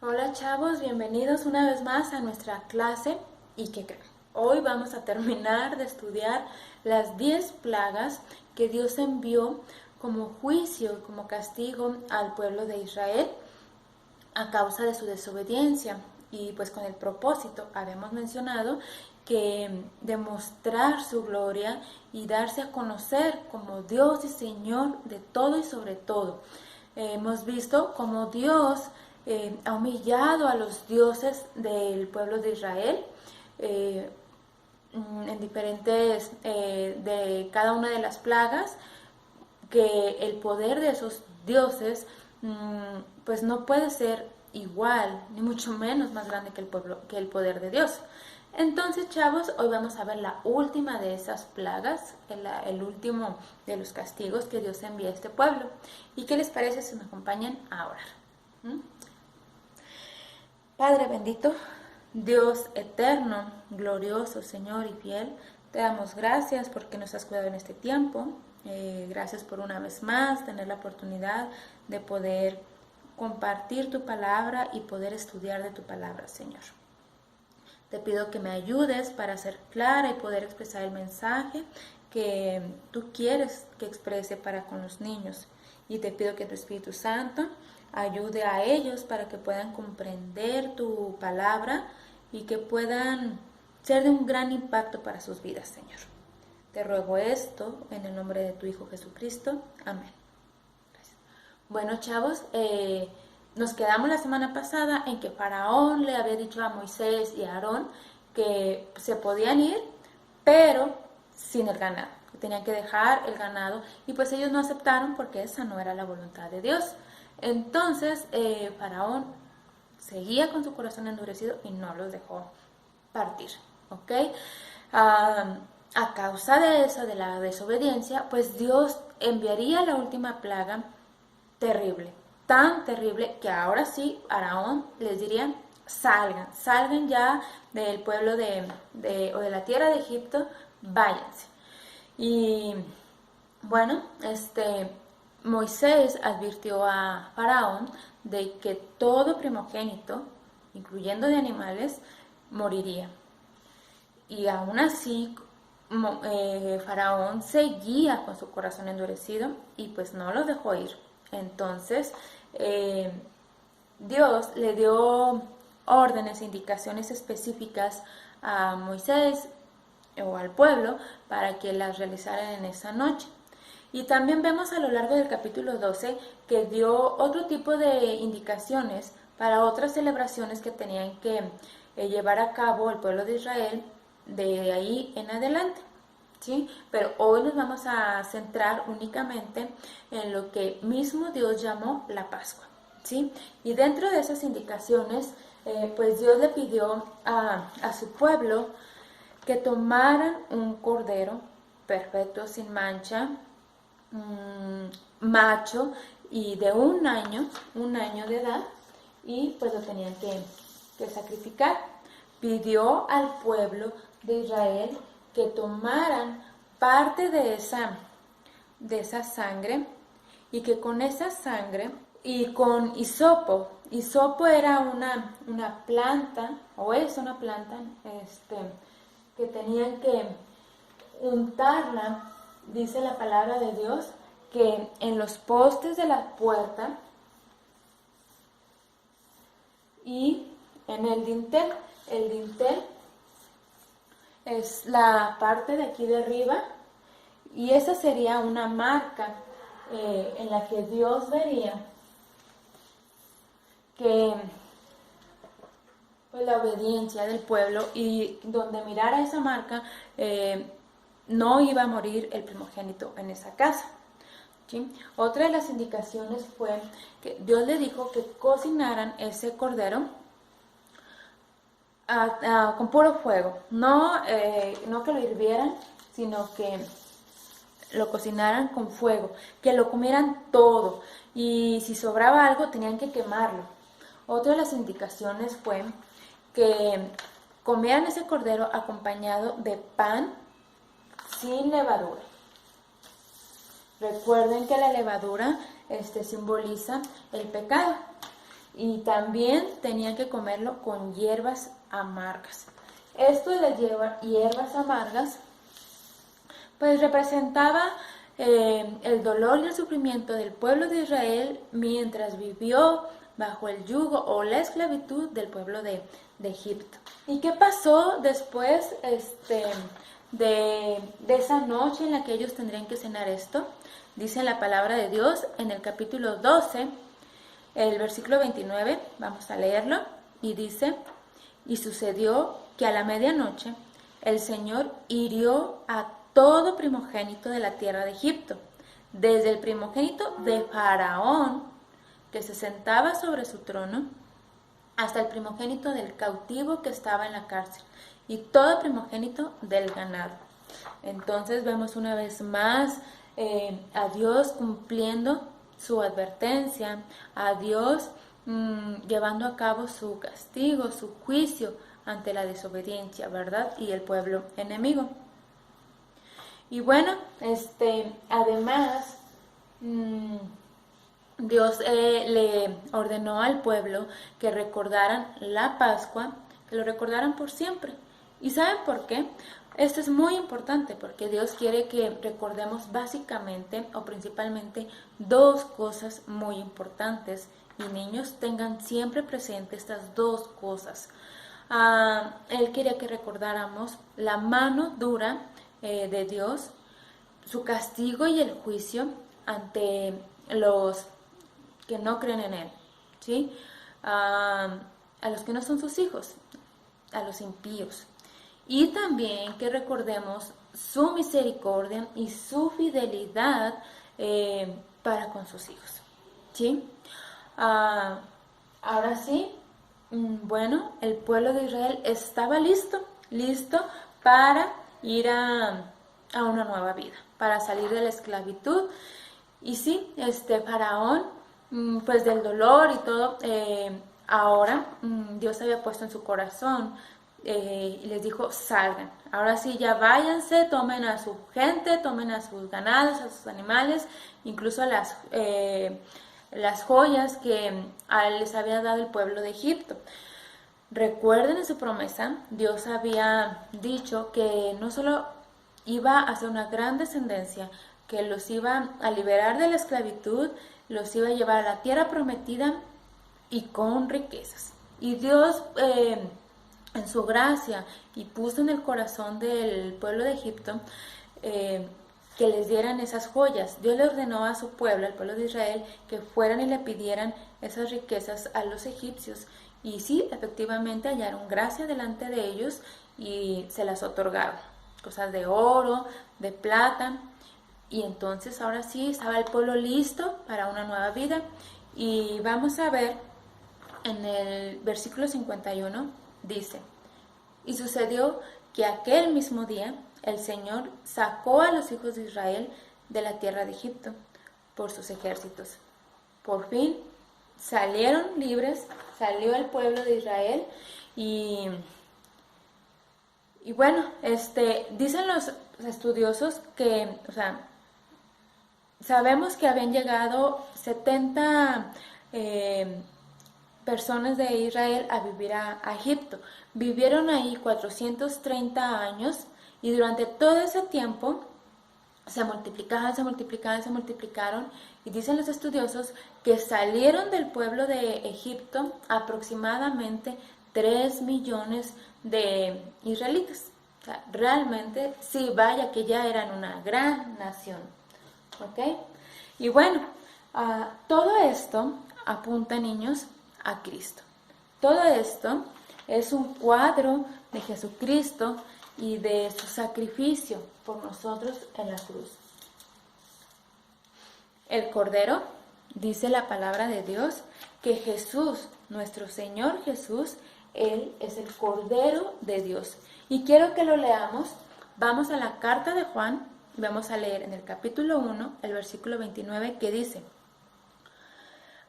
Hola chavos, bienvenidos una vez más a nuestra clase. ¿Y qué creen? Hoy vamos a terminar de estudiar las 10 plagas que Dios envió como juicio, como castigo al pueblo de Israel a causa de su desobediencia y pues con el propósito, habíamos mencionado, que demostrar su gloria y darse a conocer como Dios y Señor de todo y sobre todo. Hemos visto cómo Dios ha humillado a los dioses del pueblo de Israel eh, en diferentes de cada una de las plagas, que el poder de esos dioses pues no puede ser igual, ni mucho menos más grande que el poder de Dios. Entonces, chavos, hoy vamos a ver la última de esas plagas, el último de los castigos que Dios envía a este pueblo. ¿Y qué les parece si me acompañan a orar? ¿Mm? Padre bendito, Dios eterno, glorioso, Señor y fiel, te damos gracias porque nos has cuidado en este tiempo. Gracias por una vez más tener la oportunidad de poder compartir tu palabra y poder estudiar de tu palabra, Señor. Te pido que me ayudes para ser clara y poder expresar el mensaje que tú quieres que exprese para con los niños. Y te pido que tu Espíritu Santo ayude a ellos para que puedan comprender tu palabra y que puedan ser de un gran impacto para sus vidas, Señor. Te ruego esto en el nombre de tu Hijo Jesucristo. Amén. Gracias. Bueno, chavos, nos quedamos la semana pasada en que Faraón le había dicho a Moisés y a Aarón que se podían ir, pero sin el ganado, que tenían que dejar el ganado, y pues ellos no aceptaron porque esa no era la voluntad de Dios. Entonces Faraón seguía con su corazón endurecido y no los dejó partir, ¿ok? A causa de eso, de la desobediencia, pues Dios enviaría la última plaga terrible, tan terrible que ahora sí Faraón les diría: salgan ya del pueblo o de la tierra de Egipto, váyanse. Y bueno, Moisés advirtió a Faraón de que todo primogénito, incluyendo de animales, moriría. Y aún así, Faraón seguía con su corazón endurecido y pues no los dejó ir. Entonces, Dios le dio órdenes e indicaciones específicas a Moisés o al pueblo para que las realizaran en esa noche. Y también vemos a lo largo del capítulo 12 que dio otro tipo de indicaciones para otras celebraciones que tenían que llevar a cabo el pueblo de Israel de ahí en adelante. ¿Sí? Pero hoy nos vamos a centrar únicamente en lo que mismo Dios llamó la Pascua, ¿sí? Y dentro de esas indicaciones, pues Dios le pidió a su pueblo que tomaran un cordero perfecto, sin mancha, macho y de un año de edad, y pues lo tenían que sacrificar. Pidió al pueblo de Israel que tomaran parte de esa sangre y que con esa sangre y con hisopo era una planta, o es una planta, que tenían que untarla, dice la palabra de Dios, que en los postes de la puerta y en el dintel. El dintel es la parte de aquí de arriba, y esa sería una marca en la que Dios vería que pues, la obediencia del pueblo, y donde mirara esa marca no iba a morir el primogénito en esa casa. ¿Sí? Otra de las indicaciones fue que Dios le dijo que cocinaran ese cordero con puro fuego, no que lo hirvieran, sino que lo cocinaran con fuego, que lo comieran todo, y si sobraba algo tenían que quemarlo. Otra de las indicaciones fue que comieran ese cordero acompañado de pan sin levadura. Recuerden que la levadura simboliza el pecado. y también tenían que comerlo con hierbas amargas. Esto de las hierbas amargas pues representaba el dolor y el sufrimiento del pueblo de Israel mientras vivió bajo el yugo o la esclavitud del pueblo de Egipto. ¿Y qué pasó después de esa noche en la que ellos tendrían que cenar esto? Dice la palabra de Dios en el capítulo 12, el versículo 29, vamos a leerlo, y dice: y sucedió que a la medianoche el Señor hirió a todo primogénito de la tierra de Egipto, desde el primogénito de Faraón, que se sentaba sobre su trono, hasta el primogénito del cautivo que estaba en la cárcel, y todo primogénito del ganado. Entonces vemos una vez más a Dios cumpliendo su advertencia, a Dios llevando a cabo su castigo, su juicio ante la desobediencia, ¿verdad? Y el pueblo enemigo. Y bueno, además, Dios le ordenó al pueblo que recordaran la Pascua, que lo recordaran por siempre. ¿Y saben por qué? Esto es muy importante porque Dios quiere que recordemos básicamente o principalmente dos cosas muy importantes, y niños tengan siempre presente estas dos cosas. Él quería que recordáramos la mano dura de Dios, su castigo y el juicio ante los que no creen en Él, ¿sí? A los que no son sus hijos, a los impíos. Y también que recordemos su misericordia y su fidelidad para con sus hijos, ¿sí? Ahora sí, bueno, el pueblo de Israel estaba listo para ir a una nueva vida, para salir de la esclavitud. Y sí, Faraón, pues del dolor y todo, ahora Dios había puesto en su corazón y les dijo: salgan, ahora sí ya váyanse, tomen a su gente, tomen a sus ganados, a sus animales, incluso a las joyas que les había dado el pueblo de Egipto. Recuerden en su promesa, Dios había dicho que no solo iba a hacer una gran descendencia, que los iba a liberar de la esclavitud, los iba a llevar a la tierra prometida y con riquezas. Y Dios, en su gracia, y puso en el corazón del pueblo de Egipto que les dieran esas joyas. Dios le ordenó a su pueblo, al pueblo de Israel, que fueran y le pidieran esas riquezas a los egipcios. Y sí, efectivamente hallaron gracia delante de ellos y se las otorgaron. Cosas de oro, de plata. Y entonces ahora sí estaba el pueblo listo para una nueva vida. Y vamos a ver en el versículo 51, dice: y sucedió que aquel mismo día el Señor sacó a los hijos de Israel de la tierra de Egipto por sus ejércitos. Por fin salieron libres, salió el pueblo de Israel y bueno, dicen los estudiosos que, sabemos que habían llegado 70 personas de Israel a vivir a Egipto. Vivieron ahí 430 años y durante todo ese tiempo se multiplicaron, y dicen los estudiosos que salieron del pueblo de Egipto aproximadamente 3 millones de israelitas. O sea, realmente sí, vaya que ya eran una gran nación. ¿Ok? Y bueno, todo esto apunta, niños, a Cristo. Todo esto es un cuadro de Jesucristo y de su sacrificio por nosotros en la cruz. El Cordero, dice la palabra de Dios, que Jesús, nuestro Señor Jesús, Él es el Cordero de Dios. Y quiero que lo leamos. Vamos a la carta de Juan, vamos a leer en el capítulo 1, el versículo 29, que dice: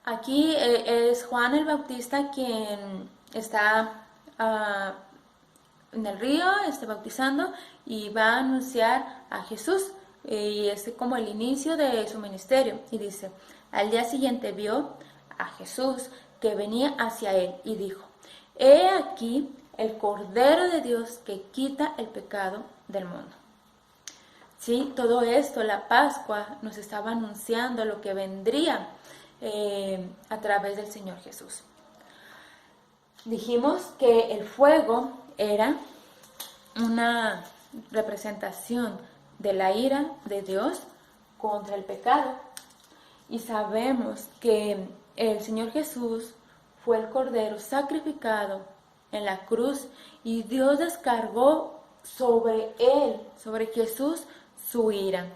aquí es Juan el Bautista quien está en el río, bautizando, y va a anunciar a Jesús, y es como el inicio de su ministerio. Y dice: al día siguiente vio a Jesús que venía hacia él y dijo: He aquí el Cordero de Dios que quita el pecado del mundo. Sí, todo esto, la Pascua, nos estaba anunciando lo que vendría a través del Señor Jesús. Dijimos que el fuego era una representación de la ira de Dios contra el pecado. Y sabemos que el Señor Jesús fue el Cordero sacrificado en la cruz y Dios descargó sobre él, sobre Jesús, su ira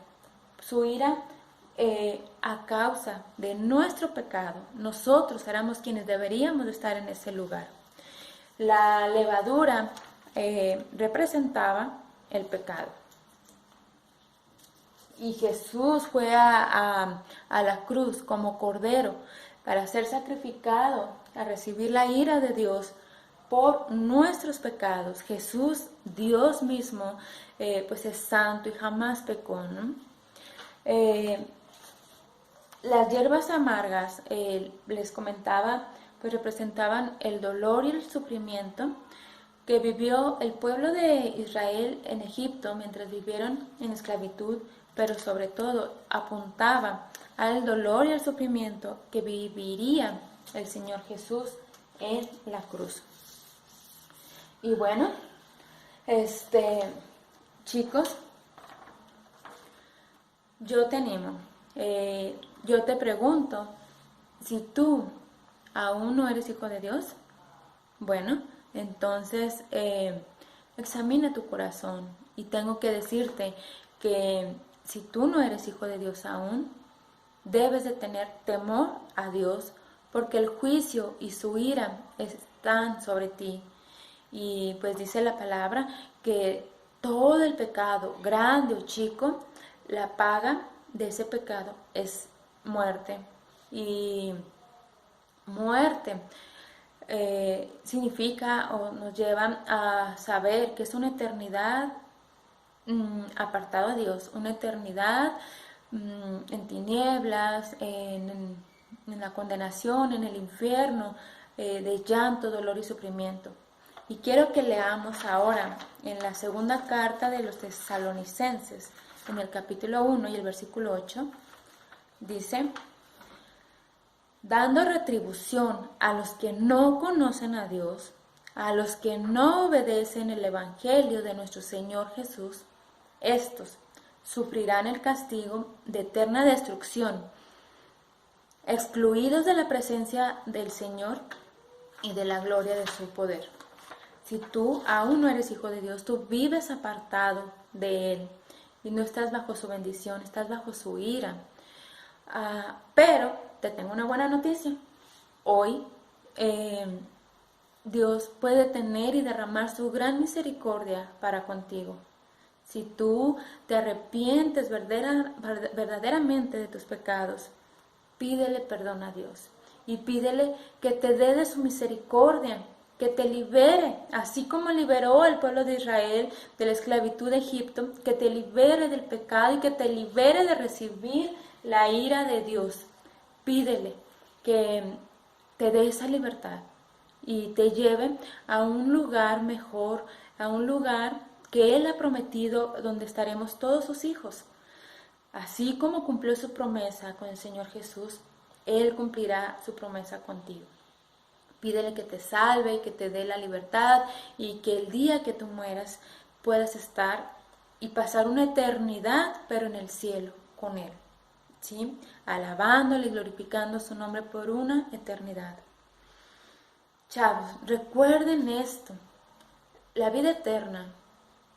a causa de nuestro pecado. Nosotros éramos quienes deberíamos de estar en ese lugar. La levadura representaba el pecado. Y Jesús fue a la cruz como cordero para ser sacrificado, a recibir la ira de Dios por nuestros pecados. Jesús, Dios mismo, pues es santo y jamás pecó, ¿no? Las hierbas amargas, les comentaba, pues representaban el dolor y el sufrimiento que vivió el pueblo de Israel en Egipto mientras vivieron en esclavitud, pero sobre todo apuntaba al dolor y al sufrimiento que viviría el Señor Jesús en la cruz. Y bueno, chicos, yo te animo, yo te pregunto, si tú aún no eres hijo de Dios, bueno, entonces examina tu corazón. Y tengo que decirte que si tú no eres hijo de Dios aún, debes de tener temor a Dios, porque el juicio y su ira están sobre ti. Y pues dice la palabra que todo el pecado, grande o chico, la paga de ese pecado es muerte. Y muerte significa o nos lleva a saber que es una eternidad apartado a Dios, una eternidad en tinieblas, en la condenación, en el infierno, de llanto, dolor y sufrimiento. Y quiero que leamos ahora en la segunda carta de los Tesalonicenses, en el capítulo 1 y el versículo 8, dice: dando retribución a los que no conocen a Dios, a los que no obedecen el Evangelio de nuestro Señor Jesús, estos sufrirán el castigo de eterna destrucción, excluidos de la presencia del Señor y de la gloria de su poder. Si tú aún no eres hijo de Dios, tú vives apartado de Él y no estás bajo su bendición, estás bajo su ira. Pero te tengo una buena noticia. Hoy Dios puede tener y derramar su gran misericordia para contigo. Si tú te arrepientes verdaderamente de tus pecados, pídele perdón a Dios y pídele que te dé de su misericordia, que te libere, así como liberó al pueblo de Israel de la esclavitud de Egipto, que te libere del pecado y que te libere de recibir la ira de Dios. Pídele que te dé esa libertad y te lleve a un lugar mejor, a un lugar que Él ha prometido, donde estaremos todos sus hijos. Así como cumplió su promesa con el Señor Jesús, Él cumplirá su promesa contigo. Pídele que te salve, que te dé la libertad y que el día que tú mueras puedas estar y pasar una eternidad, pero en el cielo con Él, ¿sí? Alabándole y glorificando su nombre por una eternidad. Chavos, recuerden esto: la vida eterna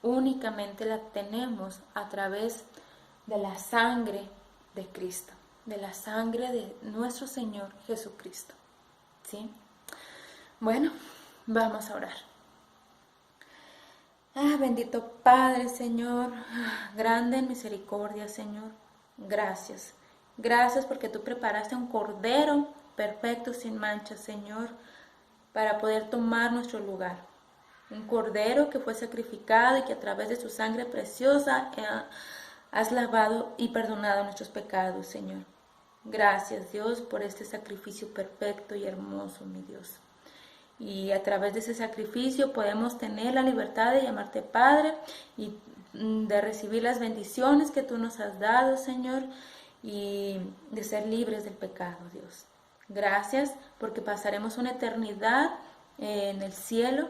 únicamente la tenemos a través de la sangre de Cristo, de la sangre de nuestro Señor Jesucristo, ¿sí? Bueno, vamos a orar. Bendito Padre, Señor, grande en misericordia, Señor, gracias. Gracias porque tú preparaste un cordero perfecto, sin mancha, Señor, para poder tomar nuestro lugar. Un cordero que fue sacrificado y que a través de su sangre preciosa has lavado y perdonado nuestros pecados, Señor. Gracias, Dios, por este sacrificio perfecto y hermoso, mi Dios. Y a través de ese sacrificio podemos tener la libertad de llamarte Padre y de recibir las bendiciones que tú nos has dado, Señor, y de ser libres del pecado, Dios. Gracias porque pasaremos una eternidad en el cielo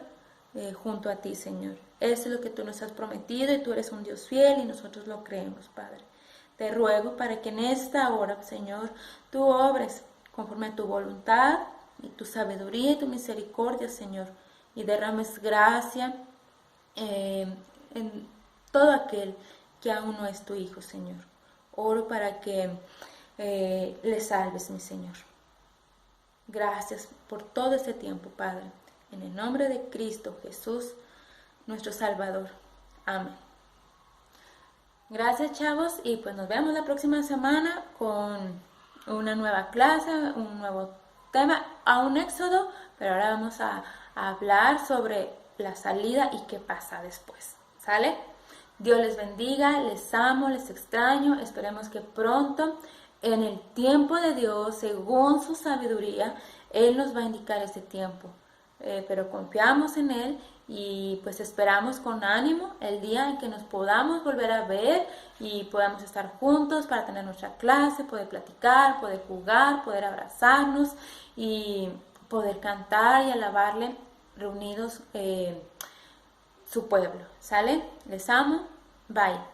junto a ti, Señor. Eso es lo que tú nos has prometido y tú eres un Dios fiel y nosotros lo creemos, Padre. Te ruego para que en esta hora, Señor, tú obres conforme a tu voluntad y tu sabiduría y tu misericordia, Señor, y derrames gracia en todo aquel que aún no es tu hijo, Señor. Oro para que le salves, mi Señor. Gracias por todo este tiempo, Padre. En el nombre de Cristo Jesús, nuestro Salvador. Amén. Gracias, chavos, y pues nos vemos la próxima semana con una nueva clase, un nuevo tema, a un éxodo, pero ahora vamos a hablar sobre la salida y qué pasa después, ¿sale? Dios les bendiga, les amo, les extraño, esperemos que pronto, en el tiempo de Dios, según su sabiduría, Él nos va a indicar ese tiempo. Pero confiamos en Él y pues esperamos con ánimo el día en que nos podamos volver a ver y podamos estar juntos para tener nuestra clase, poder platicar, poder jugar, poder abrazarnos y poder cantar y alabarle reunidos su pueblo. ¿Sale? Les amo. Bye.